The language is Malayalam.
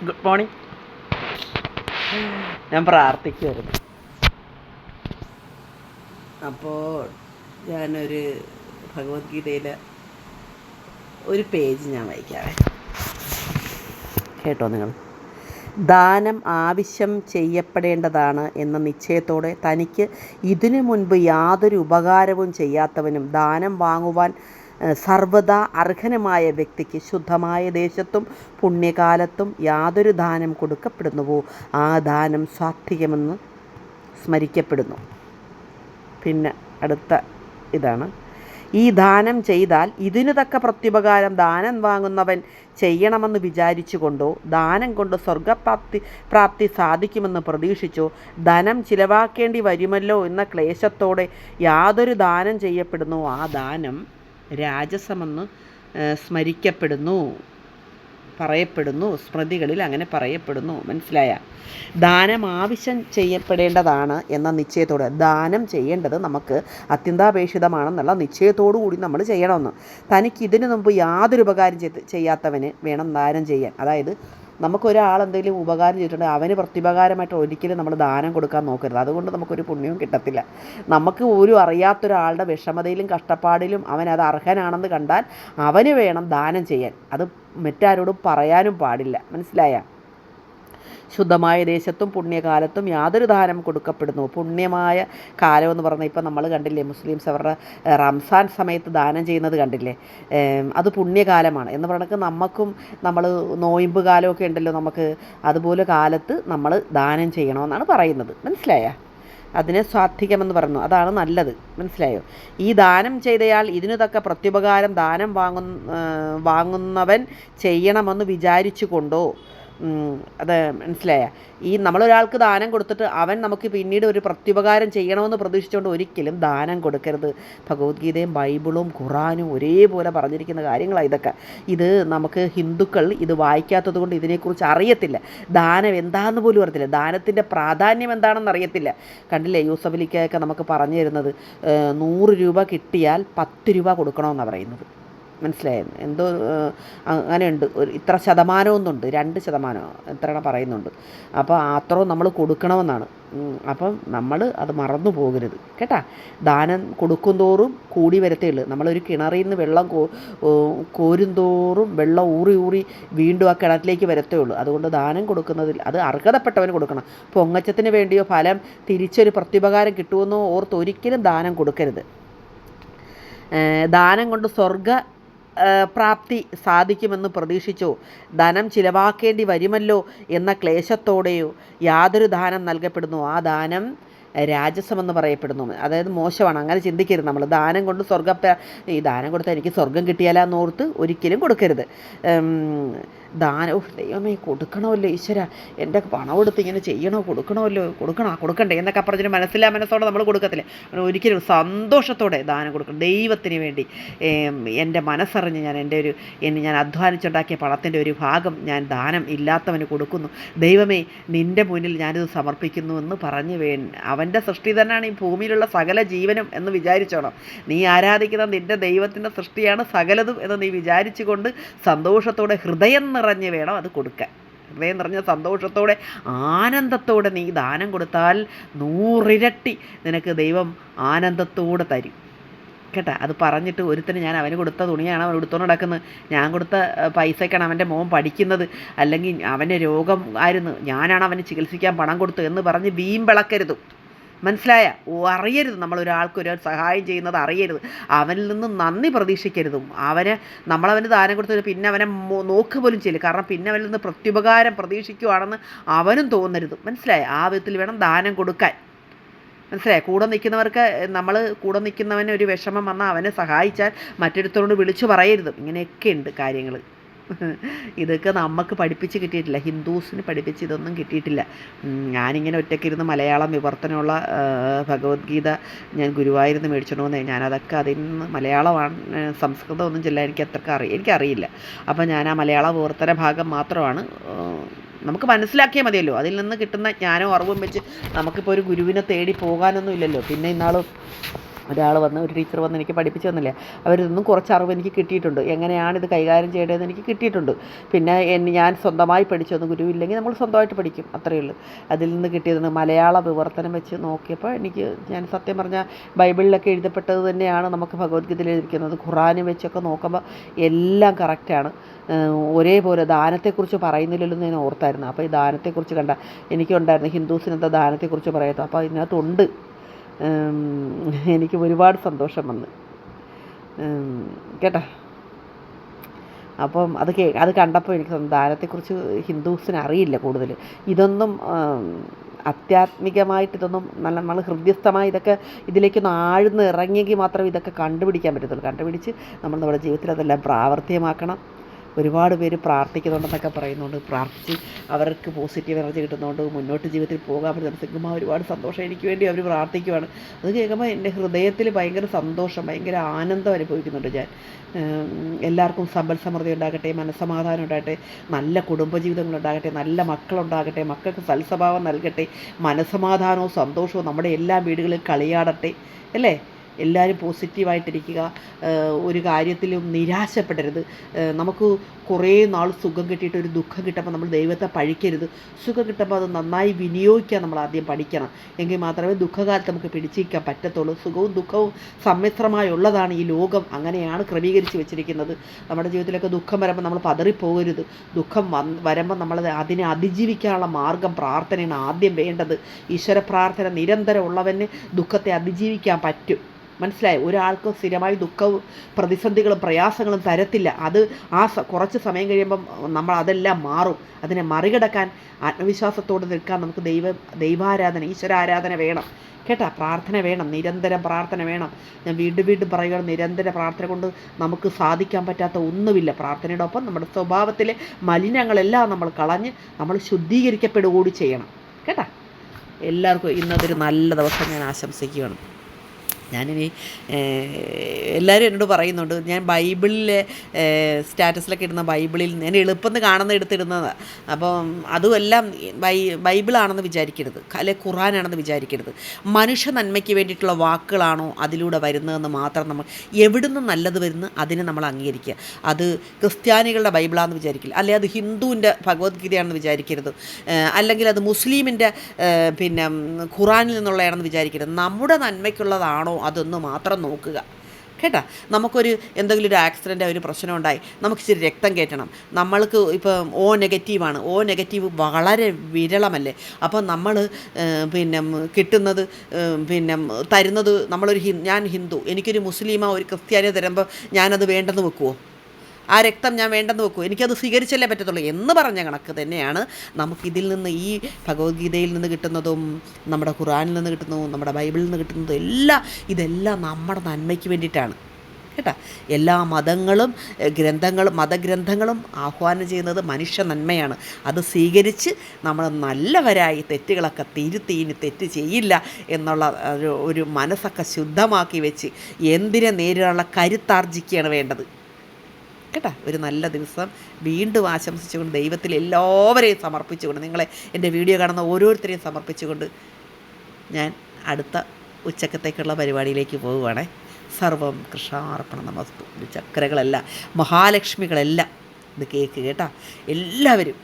Good morning. ഞാൻ പ്രാർത്ഥിക്കുമായിരുന്നു. അപ്പോൾ ഞാനൊരു ഭഗവത്ഗീതയിലെ ഒരു പേജ് ഞാൻ വായിക്കാവേ, കേട്ടോ നിങ്ങൾ. ദാനം ആവശ്യം ചെയ്യപ്പെടേണ്ടതാണ് എന്ന നിശ്ചയത്തോടെ തനിക്ക് ഇതിനു മുൻപ് യാതൊരു ഉപകാരവും ചെയ്യാത്തവനും ദാനം വാങ്ങുവാൻ സർവ്വതാ അർഹനുമായ വ്യക്തിക്ക് ശുദ്ധമായ ദേശത്തും പുണ്യകാലത്തും യാതൊരു ദാനം കൊടുക്കപ്പെടുന്നുവോ ആ ദാനം സാത്വികമെന്ന് സ്മരിക്കപ്പെടുന്നു. പിന്നെ അടുത്ത ഇതാണ്: ഈ ദാനം ചെയ്താൽ ഇതിനു തക്ക പ്രത്യുപകാരം ദാനം വാങ്ങുന്നവൻ ചെയ്യണമെന്ന് വിചാരിച്ചുകൊണ്ടോ ദാനം കൊണ്ട് സ്വർഗപ്രാപ്തി സാധിക്കുമെന്ന് പ്രതീക്ഷിച്ചോ ധനം ചിലവാക്കേണ്ടി വരുമല്ലോ എന്ന ക്ലേശത്തോടെ യാതൊരു ദാനം ചെയ്യപ്പെടുന്നു ആ ദാനം രാജസമെന്ന് പറയപ്പെടുന്നു. സ്മൃതികളിൽ അങ്ങനെ പറയപ്പെടുന്നു. മനസ്സിലായ? ദാനം ആവശ്യം ചെയ്യപ്പെടേണ്ടതാണ് എന്ന നിശ്ചയത്തോടെ, ദാനം ചെയ്യേണ്ടത് നമുക്ക് അത്യന്താപേക്ഷിതമാണെന്നുള്ള നിശ്ചയത്തോടു കൂടി നമ്മൾ ചെയ്യണമെന്ന്. തനിക്ക് ഇതിനു മുമ്പ് യാതൊരു ഉപകാരം ചെയ്യാത്തവന് വേണം ദാനം ചെയ്യാൻ. അതായത് നമുക്കൊരാൾ എന്തെങ്കിലും ഉപകാരം ചെയ്തിട്ടുണ്ടെങ്കിൽ അവന് പ്രത്യുപകാരമായിട്ട് ഒരിക്കലും നമ്മൾ ദാനം കൊടുക്കാൻ നോക്കരുത്. അതുകൊണ്ട് നമുക്കൊരു പുണ്യവും കിട്ടത്തില്ല. നമുക്ക് ഒരു അറിയാത്തൊരാളുടെ വിഷമതയിലും കഷ്ടപ്പാടിലും അവൻ അത് അർഹനാണെന്ന് കണ്ടാൽ അവന് വേണം ദാനം ചെയ്യാൻ. അത് മറ്റാരോടും പറയാനും പാടില്ല. മനസ്സിലായ? ശുദ്ധമായ ദേശത്തും പുണ്യകാലത്തും യാതൊരു ദാനം കൊടുക്കപ്പെടുന്നു. പുണ്യമായ കാലം എന്ന് പറഞ്ഞാൽ ഇപ്പം നമ്മൾ കണ്ടില്ലേ, മുസ്ലിംസ് അവരുടെ റംസാൻ സമയത്ത് ദാനം ചെയ്യുന്നത് കണ്ടില്ലേ? അത് പുണ്യകാലമാണ് എന്ന് പറഞ്ഞാൽ നമുക്കും നമ്മൾ നോയമ്പ് കാലമൊക്കെ ഉണ്ടല്ലോ നമുക്ക്, അതുപോലെ കാലത്ത് നമ്മൾ ദാനം ചെയ്യണമെന്നാണ് പറയുന്നത്. മനസ്സിലായ? അതിനെ സ്വാത്വികമെന്ന് പറഞ്ഞു. അതാണ് നല്ലത്. മനസ്സിലായോ? ഈ ദാനം ചെയ്തയാൾ ഇതിനു തക്ക പ്രത്യുപകാരം ദാനം വാങ്ങുന്നവൻ ചെയ്യണമെന്ന് വിചാരിച്ചു കൊണ്ടോ, അത് മനസ്സിലായ? ഈ നമ്മളൊരാൾക്ക് ദാനം കൊടുത്തിട്ട് അവൻ നമുക്ക് പിന്നീട് ഒരു പ്രത്യുപകാരം ചെയ്യണമെന്ന് പ്രതീക്ഷിച്ചുകൊണ്ട് ഒരിക്കലും ദാനം കൊടുക്കരുത്. ഭഗവത്ഗീതയും ബൈബിളും ഖുറാനും ഒരേപോലെ പറഞ്ഞിരിക്കുന്ന കാര്യങ്ങളാണ് ഇതൊക്കെ. ഇത് നമുക്ക് ഹിന്ദുക്കൾ ഇത് വായിക്കാത്തത് കൊണ്ട് ഇതിനെക്കുറിച്ച് അറിയത്തില്ല. ദാനം എന്താണെന്ന് പോലും അറിയത്തില്ല. ദാനത്തിൻ്റെ പ്രാധാന്യം എന്താണെന്ന് അറിയത്തില്ല. കണ്ടില്ലേ, യൂസഫ് അലിക്കൊക്കെ നമുക്ക് പറഞ്ഞു തരുന്നത് 100 രൂപ കിട്ടിയാൽ 10 രൂപ കൊടുക്കണമെന്നാണ് പറയുന്നത്. മനസ്സിലായത്? എന്തോ അങ്ങനെയുണ്ട്. ഒരു ഇത്ര ശതമാനമൊന്നുണ്ട്, 2% എത്രയാണ് പറയുന്നുണ്ട്. അപ്പോൾ അത്രയും നമ്മൾ കൊടുക്കണമെന്നാണ്. അപ്പം നമ്മൾ അത് മറന്നു പോകരുത് കേട്ടാ. ദാനം കൊടുക്കും തോറും കൂടി വരത്തേ ഉള്ളൂ. നമ്മളൊരു കിണറിൽ നിന്ന് വെള്ളം കോരും തോറും വെള്ളം ഊറി വീണ്ടും ആ കിണറ്റിലേക്ക് വരത്തേ ഉള്ളൂ. അതുകൊണ്ട് ദാനം കൊടുക്കുന്നതിൽ അത് അർഹതപ്പെട്ടവന് കൊടുക്കണം. പൊങ്ങച്ചത്തിന് വേണ്ടിയോ ഫലം തിരിച്ചൊരു പ്രത്യുപകാരം കിട്ടുമെന്നോ ഓർത്ത് ഒരിക്കലും ദാനം കൊടുക്കരുത്. ദാനം കൊണ്ട് പ്രാപ്തി സാധിക്കുമെന്ന് പ്രതീക്ഷിച്ചോ ധനം ചിലവാക്കേണ്ടി വരുമല്ലോ എന്ന ക്ലേശത്തോടെയോ യാതൊരു ദാനം നൽകപ്പെടുന്നു ആ ദാനം രാജസമെന്ന് പറയപ്പെടുന്നു. അതായത് മോശമാണ്. അങ്ങനെ ചിന്തിക്കരുത്. നമ്മൾ ദാനം കൊണ്ട് ഈ ദാനം കൊടുത്താൽ എനിക്ക് സ്വർഗം കിട്ടിയാലെന്നോർത്ത് ഒരിക്കലും കൊടുക്കരുത്. ദൈവമേ കൊടുക്കണമല്ലോ ഈശ്വര, എൻ്റെ പണം എടുത്ത് ഇങ്ങനെ കൊടുക്കണ്ടേ എന്നൊക്കെ പറഞ്ഞൊരു മനസ്സോടെ നമ്മൾ കൊടുക്കത്തില്ല. ഒരിക്കലും സന്തോഷത്തോടെ ദാനം കൊടുക്കണം. ദൈവത്തിന് വേണ്ടി എൻ്റെ മനസ്സറിഞ്ഞ് ഞാൻ അധ്വാനിച്ചുണ്ടാക്കിയ പണത്തിൻ്റെ ഒരു ഭാഗം ഞാൻ ദാനം ഇല്ലാത്തവന് കൊടുക്കുന്നു. ദൈവമേ നിൻ്റെ മുന്നിൽ ഞാനിത് സമർപ്പിക്കുന്നു എന്ന് പറഞ്ഞ് അവൻ്റെ സൃഷ്ടി തന്നെയാണ് ഈ ഭൂമിയിലുള്ള സകല ജീവനും എന്ന് വിചാരിച്ചോണം. നീ ആരാധിക്കുന്ന നിൻ്റെ ദൈവത്തിൻ്റെ സൃഷ്ടിയാണ് സകലതും എന്ന് നീ വിചാരിച്ചുകൊണ്ട് സന്തോഷത്തോടെ ഹൃദയം നിറഞ്ഞ് വേണം അത് കൊടുക്കാൻ. ഹൃദയം നിറഞ്ഞ സന്തോഷത്തോടെ ആനന്ദത്തോടെ നീ ദാനം കൊടുത്താൽ 100 ഇരട്ടി നിനക്ക് ദൈവം ആനന്ദത്തോടെ തരും കേട്ടാ. അത് പറഞ്ഞിട്ട് ഒരുത്തിന് ഞാൻ അവന് കൊടുത്ത തുണിയാണ് അവൻ എടുത്തുകൊണ്ട് നടക്കുന്നത്, ഞാൻ കൊടുത്ത പൈസയ്ക്കാണ് അവൻ്റെ മോൻ പഠിക്കുന്നത്, അല്ലെങ്കിൽ അവൻ്റെ രോഗം ആയിരുന്നു ഞാനാണ് അവന് ചികിത്സിക്കാൻ പണം കൊടുത്തു എന്ന് പറഞ്ഞ് വീമ്പിളക്കരുത്. മനസ്സിലായ? അറിയരുത്. നമ്മളൊരാൾക്ക് ഒരു സഹായം ചെയ്യുന്നത് അറിയരുത്. അവനിൽ നിന്ന് നന്ദി പ്രതീക്ഷിക്കരുതും. നമ്മളവന് ദാനം കൊടുത്തത് പിന്നെ അവനെ നോക്ക് പോലും ചെയ്യില്ല. കാരണം പിന്നെ അവനിൽ നിന്ന് പ്രത്യുപകാരം പ്രതീക്ഷിക്കുകയാണെന്ന് അവനും തോന്നരുത്. മനസ്സിലായ? ആ വിധത്തിൽ വേണം ദാനം കൊടുക്കാൻ. മനസ്സിലായി? കൂടെ നിൽക്കുന്നവന് ഒരു വിഷമം വന്നാൽ അവനെ സഹായിച്ചാൽ മറ്റൊരുത്തരോട് വിളിച്ചു പറയരുത്. ഇങ്ങനെയൊക്കെ ഉണ്ട് കാര്യങ്ങൾ. ഇതൊക്കെ നമുക്ക് പഠിപ്പിച്ച് കിട്ടിയിട്ടില്ല. ഹിന്ദുസിന് പഠിപ്പിച്ച് ഇതൊന്നും കിട്ടിയിട്ടില്ല. ഞാനിങ്ങനെ ഒറ്റയ്ക്കിരുന്ന് മലയാളം വിവർത്തനമുള്ള ഭഗവത്ഗീത ഞാൻ ഗുരുവായൂരിൽ മേടിച്ചോണ്ട് വന്നേ. ഞാനതൊക്കെ അതിൽ നിന്ന് മലയാളമാണ്, സംസ്കൃതമൊന്നും ചെല്ലാൻ എനിക്കറിയില്ല. അപ്പോൾ ഞാൻ ആ മലയാള വിവർത്തന ഭാഗം മാത്രമാണ് നമുക്ക് മനസ്സിലാക്കിയാൽ മതിയല്ലോ. അതിൽ നിന്ന് കിട്ടുന്ന ജ്ഞാനവും അറിവും വെച്ച് നമുക്കിപ്പോൾ ഒരു ഗുരുവിനെ തേടി പോകാനൊന്നും ഇല്ലല്ലോ. പിന്നെ ഇന്നാളും ഒരു ടീച്ചർ വന്ന് എനിക്ക് പഠിപ്പിച്ചു തന്നില്ലേ, അവരിൽ നിന്നും കുറച്ച് അറിവ് എനിക്ക് കിട്ടിയിട്ടുണ്ട്. എങ്ങനെയാണ് ഇത് കൈകാര്യം ചെയ്യേണ്ടതെന്ന് എനിക്ക് കിട്ടിയിട്ടുണ്ട്. പിന്നെ ഞാൻ സ്വന്തമായി പഠിച്ചൊന്നും ഗുരുവില്ലെങ്കിൽ നമ്മൾ സ്വന്തമായിട്ട് പഠിക്കും, അത്രയേ ഉള്ളൂ. അതിൽ നിന്ന് കിട്ടിയതാണ് മലയാള വിവർത്തനം വെച്ച് നോക്കിയപ്പോൾ ഞാൻ സത്യം പറഞ്ഞാൽ ബൈബിളിലൊക്കെ എഴുതപ്പെട്ടത് തന്നെയാണ് നമുക്ക് ഭഗവത്ഗീതയിൽ എഴുതിയിരിക്കുന്നത്. ഖുറാനും വെച്ചൊക്കെ നോക്കുമ്പോൾ എല്ലാം കറക്റ്റാണ്. ഒരേപോലെ ദാനത്തെക്കുറിച്ച് പറയുന്നില്ലല്ലോ എന്ന് ഞാൻ ഓർത്തായിരുന്നു. അപ്പോൾ ഈ ദാനത്തെക്കുറിച്ച് എനിക്കുണ്ടായിരുന്നു ഹിന്ദുസിനെന്താ ദാനത്തെക്കുറിച്ച് പറയാത്തത്, അപ്പോൾ അതിനകത്തുണ്ട്. എനിക്ക് ഒരുപാട് സന്തോഷം വന്ന് കേട്ടോ. അപ്പം അത് കണ്ടപ്പോൾ എനിക്ക് ദാനത്തെക്കുറിച്ച് ഹിന്ദുസിന് അറിയില്ല കൂടുതൽ. ഇതൊന്നും ആധ്യാത്മികമായിട്ട് നമ്മൾ ഹൃദ്യസ്ഥമായി ഇതിലേക്കൊന്ന് ആഴ്ന്ന് ഇറങ്ങിയെങ്കിൽ മാത്രമേ ഇതൊക്കെ കണ്ടുപിടിക്കാൻ പറ്റത്തുള്ളൂ. കണ്ടുപിടിച്ച് നമ്മൾ നമ്മുടെ ജീവിതത്തിൽ അതെല്ലാം പ്രാവർത്തികമാക്കണം. ഒരുപാട് പേര് പ്രാർത്ഥിക്കുന്നുണ്ടെന്നൊക്കെ പറയുന്നുണ്ട്. പ്രാർത്ഥിച്ച് അവർക്ക് പോസിറ്റീവ് എനർജി കിട്ടുന്നതുകൊണ്ട് മുന്നോട്ട് ജീവിതത്തിൽ പോകാൻ പറ്റുന്ന ഒരുപാട് സന്തോഷം. എനിക്ക് വേണ്ടി അവർ പ്രാർത്ഥിക്കുവാണ്. അത് കേൾക്കുമ്പോൾ എൻ്റെ ഹൃദയത്തിൽ ഭയങ്കര സന്തോഷം, ഭയങ്കര ആനന്ദം അനുഭവിക്കുന്നുണ്ട് ഞാൻ. എല്ലാവർക്കും സമ്പൽ സമൃദ്ധി ഉണ്ടാകട്ടെ, മനസ്സമാധാനം ഉണ്ടാകട്ടെ, നല്ല കുടുംബജീവിതങ്ങൾ ഉണ്ടാകട്ടെ, നല്ല മക്കളുണ്ടാകട്ടെ, മക്കൾക്ക് സൽസ്വഭാവം നൽകട്ടെ, മനസ്സമാധാനവും സന്തോഷവും നമ്മുടെ എല്ലാ വീടുകളിൽ കളിയാടട്ടെ, അല്ലേ? എല്ലാവരും പോസിറ്റീവായിട്ടിരിക്കുക. ഒരു കാര്യത്തിലും നിരാശപ്പെടരുത്. നമുക്ക് കുറേ നാൾ സുഖം കിട്ടിയിട്ട് ഒരു ദുഃഖം കിട്ടുമ്പോൾ നമ്മൾ ദൈവത്തെ പഴിക്കരുത്. സുഖം കിട്ടുമ്പോൾ അത് നന്നായി വിനിയോഗിക്കാൻ നമ്മൾ ആദ്യം പഠിക്കണം. എങ്കിൽ മാത്രമേ ദുഃഖകാലത്ത് നമുക്ക് പിടിച്ചിരിക്കാൻ പറ്റത്തുള്ളൂ. സുഖവും ദുഃഖവും സമ്മിശ്രമായുള്ളതാണ് ഈ ലോകം, അങ്ങനെയാണ് ക്രമീകരിച്ച് വെച്ചിരിക്കുന്നത്. നമ്മുടെ ജീവിതത്തിലൊക്കെ ദുഃഖം വരുമ്പോൾ നമ്മൾ പതറിപ്പോകരുത്. ദുഃഖം വരുമ്പോൾ നമ്മൾ അതിനെ അതിജീവിക്കാനുള്ള മാർഗം പ്രാർത്ഥനയാണ് ആദ്യം വേണ്ടത്. ഈശ്വര പ്രാർത്ഥന നിരന്തരം ഉള്ളവന് ദുഃഖത്തെ അതിജീവിക്കാൻ പറ്റും. മനസ്സിലായി? ഒരാൾക്ക് സ്ഥിരമായി ദുഃഖവും പ്രതിസന്ധികളും പ്രയാസങ്ങളും തരത്തില്ല. അത് കുറച്ച് സമയം കഴിയുമ്പം നമ്മൾ അതെല്ലാം മാറും. അതിനെ മറികടക്കാൻ ആത്മവിശ്വാസത്തോടെ നിൽക്കാൻ നമുക്ക് ദൈവാരാധന, ഈശ്വരാരാധന വേണം കേട്ടോ. പ്രാർത്ഥന വേണം, നിരന്തരം പ്രാർത്ഥന വേണം. ഞാൻ വീണ്ടും പറയുകയാണ്, നിരന്തര പ്രാർത്ഥന കൊണ്ട് നമുക്ക് സാധിക്കാൻ പറ്റാത്ത ഒന്നുമില്ല. പ്രാർത്ഥനയുടെ ഒപ്പം നമ്മുടെ സ്വഭാവത്തിലെ മലിനങ്ങളെല്ലാം നമ്മൾ കളഞ്ഞ് നമ്മൾ ശുദ്ധീകരിക്കപ്പെടുകൂടി ചെയ്യണം കേട്ടോ. എല്ലാവർക്കും ഇന്നതൊരു നല്ല ദിവസം ഞാൻ ആശംസിക്കുകയാണ്. ഞാനിനി എല്ലാവരും എന്നോട് പറയുന്നുണ്ട്, ഞാൻ ബൈബിളിലെ സ്റ്റാറ്റസിലൊക്കെ ഇടുന്ന ബൈബിളിൽ ഞാൻ എളുപ്പമെന്ന് കാണുന്ന എടുത്തിടുന്നതാണ്. അപ്പം അതുമെല്ലാം ബൈബിളാണെന്ന് വിചാരിക്കരുത്, അല്ലെ ഖുറാനാണെന്ന് വിചാരിക്കരുത്. മനുഷ്യ നന്മയ്ക്ക് വേണ്ടിയിട്ടുള്ള വാക്കുകളാണോ അതിലൂടെ വരുന്നതെന്ന് മാത്രം നമ്മൾ എവിടുന്ന് നല്ലത് വരുന്നു അതിനെ നമ്മൾ അംഗീകരിക്കുക. അത് ക്രിസ്ത്യാനികളുടെ ബൈബിളാണെന്ന് വിചാരിക്കില്ല, അല്ലെങ്കിൽ അത് ഹിന്ദുവിൻ്റെ ഭഗവത്ഗീതയാണെന്ന് വിചാരിക്കരുത്, അല്ലെങ്കിൽ അത് മുസ്ലിമിൻ്റെ ഖുറാനിൽ നിന്നുള്ളതാണെന്ന് വിചാരിക്കരുത്. നമ്മുടെ നന്മയ്ക്കുള്ളതാണോ അതൊന്ന് മാത്രം നോക്കുക കേട്ടോ. നമുക്കൊരു എന്തെങ്കിലും ഒരു ആക്സിഡൻ്റ്, ഒരു പ്രശ്നം ഉണ്ടായി, നമുക്ക് ഇച്ചിരി രക്തം കയറ്റണം. നമ്മൾക്ക് ഇപ്പം O നെഗറ്റീവാണ്. O നെഗറ്റീവ് വളരെ വിരളമല്ലേ. അപ്പം നമ്മൾ കിട്ടുന്നത് തരുന്നത് ഞാൻ ഹിന്ദു, എനിക്കൊരു മുസ്ലിമോ ഒരു ക്രിസ്ത്യാനിയോ തരുമ്പോൾ ഞാനത് വേണ്ടെന്ന് വെക്കുമോ? ആ രക്തം ഞാൻ വേണ്ടെന്ന് വെക്കൂ, എനിക്കത് സ്വീകരിച്ചല്ലേ പറ്റത്തുള്ളൂ എന്ന് പറഞ്ഞ കണക്ക് തന്നെയാണ് നമുക്കിതിൽ നിന്ന്, ഈ ഭഗവത്ഗീതയിൽ നിന്ന് കിട്ടുന്നതും നമ്മുടെ ഖുറാനിൽ നിന്ന് കിട്ടുന്നതും നമ്മുടെ ബൈബിളിൽ നിന്ന് കിട്ടുന്നതും ഇതെല്ലാം നമ്മുടെ നന്മയ്ക്ക് വേണ്ടിയിട്ടാണ് കേട്ടോ. എല്ലാ മതഗ്രന്ഥങ്ങളും ആഹ്വാനം ചെയ്യുന്നത് മനുഷ്യ നന്മയാണ്. അത് സ്വീകരിച്ച് നമ്മൾ നല്ലവരായി തെറ്റുകളൊക്കെ തിരുത്തി ഇനി തെറ്റ് ചെയ്യില്ല എന്നുള്ള ഒരു മനസ്സൊക്കെ ശുദ്ധമാക്കി വെച്ച് എന്തിനെ നേരിടാനുള്ള കരുത്താർജിക്കുകയാണ് വേണ്ടത് കേട്ടോ. ഒരു നല്ല ദിവസം വീണ്ടും ആശംസിച്ചുകൊണ്ട് ദൈവത്തിൽ എല്ലാവരെയും സമർപ്പിച്ചുകൊണ്ട്, നിങ്ങളെ എൻ്റെ വീഡിയോ കാണുന്ന ഓരോരുത്തരെയും സമർപ്പിച്ചുകൊണ്ട് ഞാൻ അടുത്ത ഉച്ചക്കത്തേക്കുള്ള പരിപാടിയിലേക്ക് പോവുകയാണേ. സർവം കൃഷ്ണാർപ്പണം നമസ്തു. ചക്രകളെല്ലാം മഹാലക്ഷ്മികളെല്ലാം ഇത് കേക്ക് കേട്ടോ എല്ലാവരും.